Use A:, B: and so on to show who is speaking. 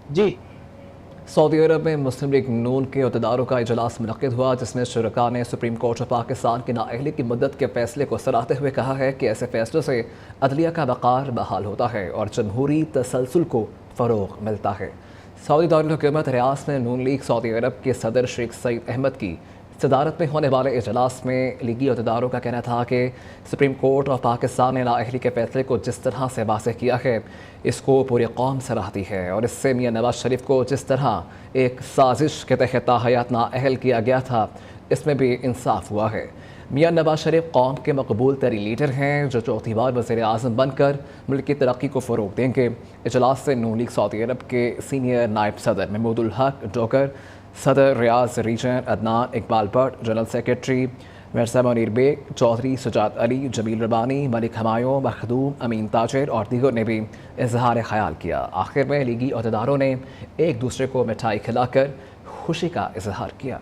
A: جی
B: سعودی عرب میں مسلم لیگ نون کے عہدیداروں کا اجلاس منعقد ہوا، جس میں شرکاء نے سپریم کورٹ آف پاکستان کی نااہلی کی مدت کے فیصلے کو سراہتے ہوئے کہا ہے کہ ایسے فیصلوں سے عدلیہ کا وقار بحال ہوتا ہے اور جمہوری تسلسل کو فروغ ملتا ہے۔ سعودی دارالحکومت ریاض میں نون لیگ سعودی عرب کے صدر شیخ سعید احمد کی صدارت میں ہونے والے اجلاس میں لیگی عہدیداروں کا کہنا تھا کہ سپریم کورٹ آف پاکستان نے نااہلی کے فیصلے کو جس طرح سے واضح کیا ہے، اس کو پوری قوم سراہتی ہے اور اس سے میاں نواز شریف کو جس طرح ایک سازش کے تحت تاحیات نااہل کیا گیا تھا، اس میں بھی انصاف ہوا ہے۔ میاں نواز شریف قوم کے مقبول ترین لیڈر ہیں جو چوتھی بار وزیر اعظم بن کر ملک کی ترقی کو فروغ دیں گے۔ اجلاس سے نون لیگ سعودی عرب کے سینئر نائب صدر محمود الحق ڈوگر، صدر Riyadh region Adnan Iqbal Butt, general secretary Mirza Munir Baig, Chaudhry Sajjad Ali, Jamil Rabbani, Malik Humayun, Makhdoom, Amin تاجر اور دیگر نے بھی اظہار خیال کیا۔ آخر میں لیگی عہدیداروں نے ایک دوسرے کو مٹھائی کھلا کر خوشی کا اظہار کیا۔